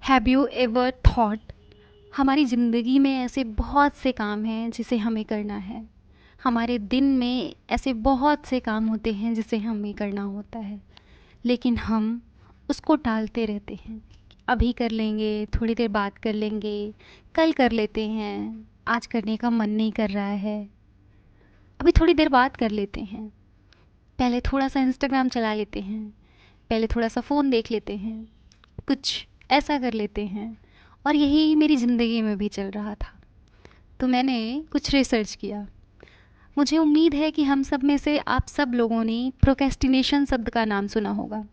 Have you ever thought हमारी ज़िंदगी में ऐसे बहुत से काम हैं जिसे हमें करना है। हमारे दिन में ऐसे बहुत से काम होते हैं जिसे हमें करना होता है, लेकिन हम उसको टालते रहते हैं। अभी कर लेंगे, थोड़ी देर बाद कर लेंगे, कल कर लेते हैं, आज करने का मन नहीं कर रहा है, अभी थोड़ी देर बाद कर लेते हैं, पहले थोड़ा सा इंस्टाग्राम चला लेते हैं, पहले थोड़ा सा फ़ोन देख लेते हैं, कुछ ऐसा कर लेते हैं। और यही मेरी ज़िंदगी में भी चल रहा था। तो मैंने कुछ रिसर्च किया। मुझे उम्मीद है कि हम सब में से आप सब लोगों ने प्रोक्रेस्टिनेशन शब्द का नाम सुना होगा,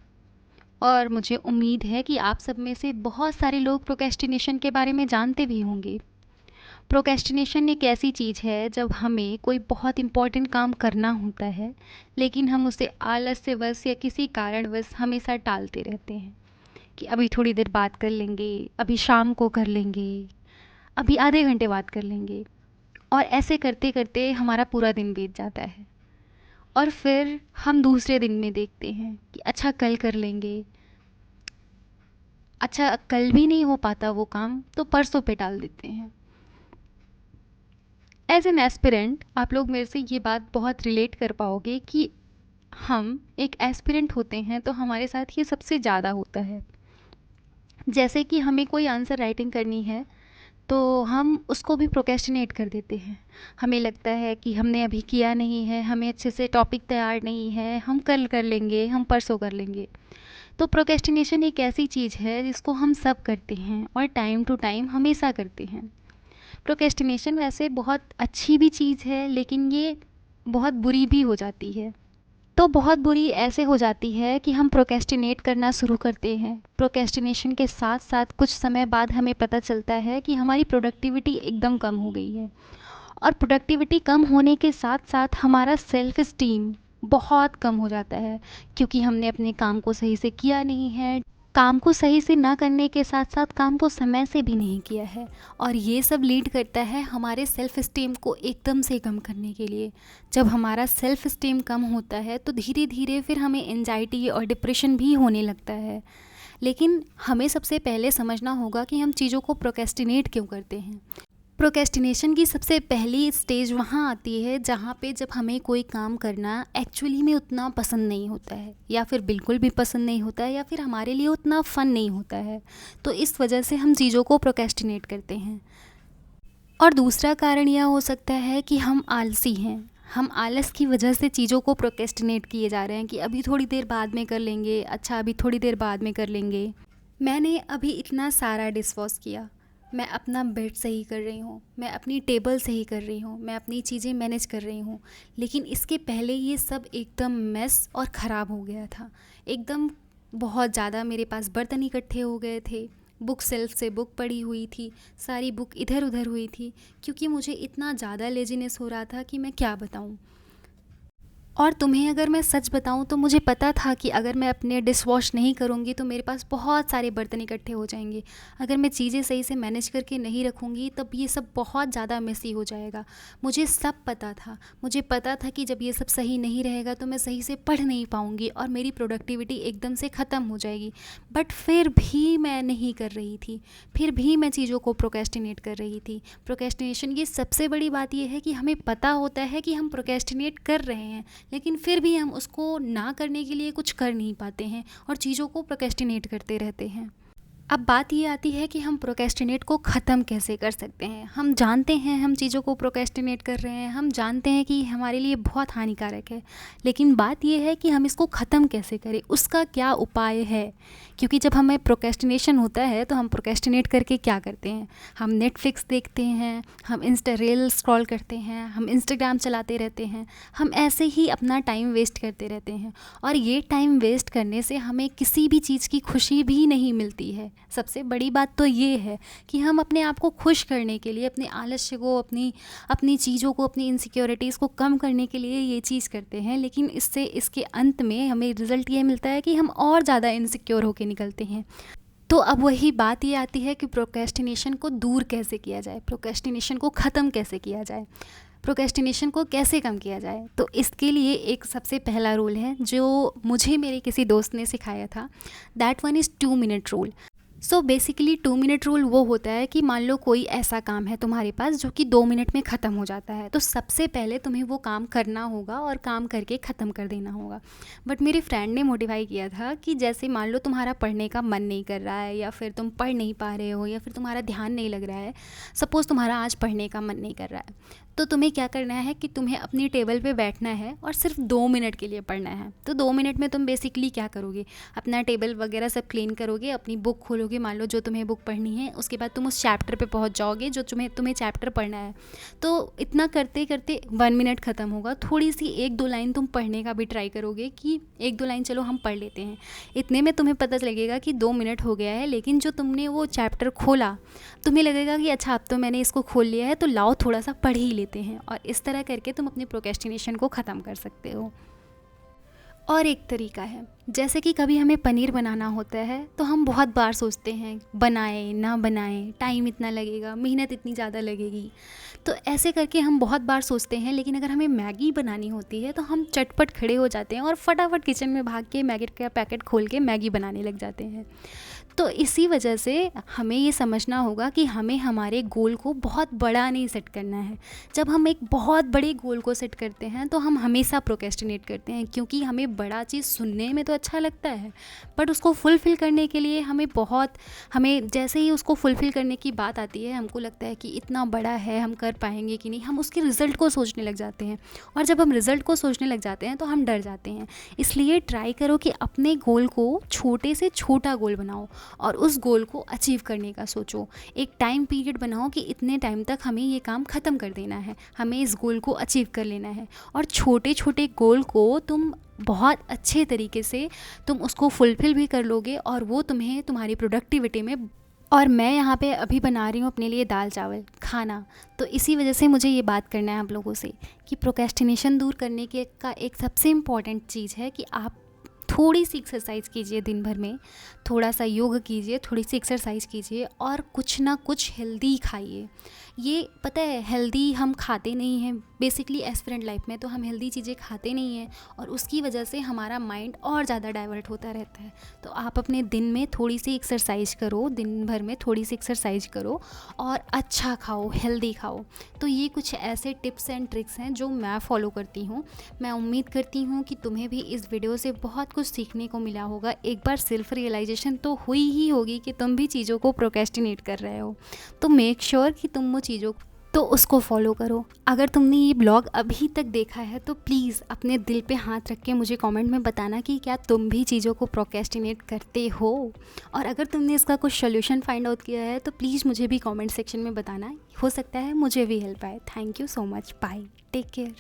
और मुझे उम्मीद है कि आप सब में से बहुत सारे लोग प्रोक्रेस्टिनेशन के बारे में जानते भी होंगे। प्रोक्रेस्टिनेशन एक ऐसी चीज़ है जब हमें कोई बहुत इम्पोर्टेंट काम करना होता है, लेकिन हम उसे आलस से वश या किसी कारणवश हमेशा टालते रहते हैं कि अभी थोड़ी देर बात कर लेंगे, अभी शाम को कर लेंगे, अभी आधे घंटे बाद कर लेंगे। और ऐसे करते करते हमारा पूरा दिन बीत जाता है, और फिर हम दूसरे दिन में देखते हैं कि अच्छा कल कर लेंगे। अच्छा कल भी नहीं हो पाता वो काम, तो परसों पे टाल देते हैं। एज एन एस्पिरेंट आप लोग मेरे से ये बात बहुत रिलेट कर पाओगे कि हम एक एस्पिरेंट होते हैं तो हमारे साथ ये सबसे ज़्यादा होता है। जैसे कि हमें कोई आंसर राइटिंग करनी है तो हम उसको भी प्रोक्रेस्टिनेट कर देते हैं। हमें लगता है कि हमने अभी किया नहीं है, हमें अच्छे से टॉपिक तैयार नहीं है, हम कल कर लेंगे, हम परसों कर लेंगे। तो प्रोक्रेस्टिनेशन एक ऐसी चीज़ है जिसको हम सब करते हैं और टाइम टू टाइम हमेशा करते हैं। प्रोक्रेस्टिनेशन वैसे बहुत अच्छी भी चीज़ है, लेकिन ये बहुत बुरी भी हो जाती है। तो बहुत बुरी ऐसे हो जाती है कि हम प्रोक्रेस्टिनेट करना शुरू करते हैं। प्रोक्रेस्टिनेशन के साथ साथ कुछ समय बाद हमें पता चलता है कि हमारी प्रोडक्टिविटी एकदम कम हो गई है, और प्रोडक्टिविटी कम होने के साथ साथ हमारा सेल्फ इस्टीम बहुत कम हो जाता है, क्योंकि हमने अपने काम को सही से किया नहीं है। काम को सही से ना करने के साथ साथ काम को समय से भी नहीं किया है, और ये सब लीड करता है हमारे सेल्फ़ इस्टीम को एकदम से कम करने के लिए। जब हमारा सेल्फ़ इस्टीम कम होता है तो धीरे धीरे फिर हमें एंजाइटी और डिप्रेशन भी होने लगता है। लेकिन हमें सबसे पहले समझना होगा कि हम चीज़ों को प्रोक्रेस्टिनेट क्यों करते हैं। प्रोक्रेस्टिनेशन की सबसे पहली स्टेज वहाँ आती है जहाँ पे जब हमें कोई काम करना एक्चुअली में उतना पसंद नहीं होता है, या फिर बिल्कुल भी पसंद नहीं होता है, या फिर हमारे लिए उतना फ़न नहीं होता है। तो इस वजह से हम चीज़ों को प्रोक्रेस्टिनेट करते हैं। और दूसरा कारण यह हो सकता है कि हम आलसी हैं। हम आलस की वजह से चीज़ों को प्रोक्रेस्टिनेट किए जा रहे हैं कि अभी थोड़ी देर बाद में कर लेंगे, अच्छा अभी थोड़ी देर बाद में कर लेंगे। मैंने अभी इतना सारा डिश वॉश किया, मैं अपना बेड सही कर रही हूँ, मैं अपनी टेबल सही कर रही हूँ, मैं अपनी चीज़ें मैनेज कर रही हूँ, लेकिन इसके पहले ये सब एकदम मेस और ख़राब हो गया था। एकदम बहुत ज़्यादा मेरे पास बर्तन इकट्ठे हो गए थे, बुक सेल्फ से बुक पड़ी हुई थी, सारी बुक इधर उधर हुई थी, क्योंकि मुझे इतना ज़्यादा लेजीनेस हो रहा था कि मैं क्या बताऊँ। और तुम्हें अगर मैं सच बताऊं तो मुझे पता था कि अगर मैं अपने डिश वॉश नहीं करूँगी तो मेरे पास बहुत सारे बर्तन इकट्ठे हो जाएंगे। अगर मैं चीज़ें सही से मैनेज करके नहीं रखूँगी तब ये सब बहुत ज़्यादा मेसी हो जाएगा। मुझे सब पता था। मुझे पता था कि जब ये सब सही नहीं रहेगा तो मैं सही से पढ़ नहीं पाऊँगी और मेरी प्रोडक्टिविटी एकदम से ख़त्म हो जाएगी। बट फिर भी मैं नहीं कर रही थी, फिर भी मैं चीज़ों को प्रोक्रेस्टिनेट कर रही थी। प्रोक्रेस्टिनेशन की सबसे बड़ी बात यह है कि हमें पता होता है कि हम प्रोक्रेस्टिनेट कर रहे हैं, लेकिन फिर भी हम उसको ना करने के लिए कुछ कर नहीं पाते हैं और चीज़ों को प्रोक्रेस्टिनेट करते रहते हैं। अब बात ये आती है कि हम प्रोक्रेस्टिनेट को ख़त्म कैसे कर सकते हैं। हम जानते हैं हम चीज़ों को प्रोक्रेस्टिनेट कर रहे हैं, हम जानते हैं कि हमारे लिए बहुत हानिकारक है, लेकिन बात ये है कि हम इसको ख़त्म कैसे करें, उसका क्या उपाय है। क्योंकि जब हमें प्रोक्रेस्टिनेशन होता है तो हम प्रोक्रेस्टिनेट करके क्या करते हैं, हम नेटफ्लिक्स देखते हैं, हम इंस्टा रील स्क्रॉल करते हैं, हम इंस्टाग्राम चलाते रहते हैं, हम ऐसे ही अपना टाइम वेस्ट करते रहते हैं। और ये टाइम वेस्ट करने से हमें किसी भी चीज़ की खुशी भी नहीं मिलती है। सबसे बड़ी बात तो ये है कि हम अपने आप को खुश करने के लिए, अपने आलस्य को, अपनी चीज़ों को, अपनी इनसिक्योरिटीज़ को कम करने के लिए ये चीज़ करते हैं, लेकिन इसके अंत में हमें रिज़ल्ट ये मिलता है कि हम और ज़्यादा इनसिक्योर होकर निकलते हैं। तो अब वही बात ये आती है कि प्रोक्रेस्टिनेशन को दूर कैसे किया जाए, प्रोक्रेस्टिनेशन को ख़त्म कैसे किया जाए, प्रोक्रेस्टिनेशन को कैसे कम किया जाए। तो इसके लिए एक सबसे पहला रूल है जो मुझे मेरे किसी दोस्त ने सिखाया था। That one is 2 minute rule. So basically 2 minute rule वो होता है कि मान लो कोई ऐसा काम है तुम्हारे पास जो कि 2 मिनट में ख़त्म हो जाता है, तो सबसे पहले तुम्हें वो काम करना होगा और काम करके ख़त्म कर देना होगा। बट मेरे फ्रेंड ने मोटिफाई किया था कि जैसे मान लो तुम्हारा पढ़ने का मन नहीं कर रहा है, या फिर तुम पढ़ नहीं पा रहे हो, या फिर तुम्हारा ध्यान नहीं लग रहा है। सपोज़ तुम्हारा आज पढ़ने का मन नहीं कर रहा है, तो तुम्हें क्या करना है कि तुम्हें अपनी टेबल पे बैठना है और सिर्फ 2 मिनट के लिए पढ़ना है। तो 2 मिनट में तुम बेसिकली क्या करोगे, अपना टेबल वगैरह सब क्लीन करोगे, अपनी बुक खोलोगे, मान लो जो तुम्हें बुक पढ़नी है, उसके बाद तुम उस चैप्टर पे पहुंच जाओगे जो तुम्हें चैप्टर पढ़ना है। तो इतना करते करते 1 मिनट ख़त्म होगा। थोड़ी सी 1-2 लाइन तुम पढ़ने का भी ट्राई करोगे कि 1-2 लाइन चलो हम पढ़ लेते हैं। इतने में तुम्हें पता चलेगा कि 2 मिनट हो गया है, लेकिन जो तुमने वो चैप्टर खोला, तुम्हें लगेगा कि अच्छा अब तो मैंने इसको खोल लिया है, तो लाओ थोड़ा सा पढ़ ही लेते हैं। और इस तरह करके तुम अपनी प्रोक्रेस्टिनेशन को ख़त्म कर सकते हो। और एक तरीका है, जैसे कि कभी हमें पनीर बनाना होता है तो हम बहुत बार सोचते हैं बनाएं ना बनाएं, टाइम इतना लगेगा, मेहनत इतनी ज़्यादा लगेगी। तो ऐसे करके हम बहुत बार सोचते हैं, लेकिन अगर हमें मैगी बनानी होती है तो हम चटपट खड़े हो जाते हैं और फटाफट किचन में भाग के मैगी का पैकेट खोल के मैगी बनाने लग जाते हैं। तो इसी वजह से हमें ये समझना होगा कि हमें हमारे गोल को बहुत बड़ा नहीं सेट करना है। जब हम एक बहुत बड़े गोल को सेट करते हैं तो हम हमेशा प्रोक्रेस्टिनेट करते हैं, क्योंकि हमें बड़ा चीज़ सुनने में तो अच्छा लगता है, बट उसको फुलफ़िल करने के लिए हमें जैसे ही उसको फुलफ़िल करने की बात आती है, हमको लगता है कि इतना बड़ा है, हम कर पाएंगे कि नहीं, हम उसके रिज़ल्ट को सोचने लग जाते हैं। और जब हम रिज़ल्ट को सोचने लग जाते हैं तो हम डर जाते हैं। इसलिए ट्राई करो कि अपने गोल को छोटे से छोटा गोल बनाओ और उस गोल को अचीव करने का सोचो। एक टाइम पीरियड बनाओ कि इतने टाइम तक हमें ये काम ख़त्म कर देना है, हमें इस गोल को अचीव कर लेना है। और छोटे छोटे गोल को तुम बहुत अच्छे तरीके से तुम उसको फुलफ़िल भी कर लोगे, और वो तुम्हें तुम्हारी प्रोडक्टिविटी में। और मैं यहाँ पे अभी बना रही हूँ अपने लिए दाल चावल खाना, तो इसी वजह से मुझे ये बात करना है आप लोगों से कि प्रोक्रेस्टिनेशन दूर करने के का एक सबसे इम्पॉर्टेंट चीज़ है कि आप थोड़ी सी एक्सरसाइज कीजिए दिन भर में, थोड़ा सा योग कीजिए, थोड़ी सी एक्सरसाइज कीजिए, और कुछ ना कुछ हेल्दी खाइए। ये पता है हेल्दी हम खाते नहीं हैं बेसिकली एस्पिरेंट लाइफ में, तो हम हेल्दी चीज़ें खाते नहीं हैं और उसकी वजह से हमारा माइंड और ज़्यादा डाइवर्ट होता रहता है। तो आप अपने दिन में थोड़ी सी एक्सरसाइज करो, दिन भर में थोड़ी सी एक्सरसाइज करो और अच्छा खाओ, हेल्दी खाओ। तो ये कुछ ऐसे टिप्स एंड ट्रिक्स हैं जो मैं फ़ॉलो करती हूँ। मैं उम्मीद करती हूँ कि तुम्हें भी इस वीडियो से बहुत कुछ सीखने को मिला होगा। एक बार सेल्फ रियलाइजेशन तो हुई ही होगी कि तुम भी चीज़ों को प्रोक्रेस्टिनेट कर रहे हो, तो मेक श्योर कि तुम वो चीज़ों तो उसको फॉलो करो। अगर तुमने ये ब्लॉग अभी तक देखा है तो प्लीज़ अपने दिल पे हाथ रख के मुझे कमेंट में बताना कि क्या तुम भी चीज़ों को प्रोक्रेस्टिनेट करते हो। और अगर तुमने इसका कुछ सोल्यूशन फाइंड आउट किया है तो प्लीज़ मुझे भी कमेंट सेक्शन में बताना, हो सकता है मुझे भी हेल्प आए। Thank you so much, bye, take care.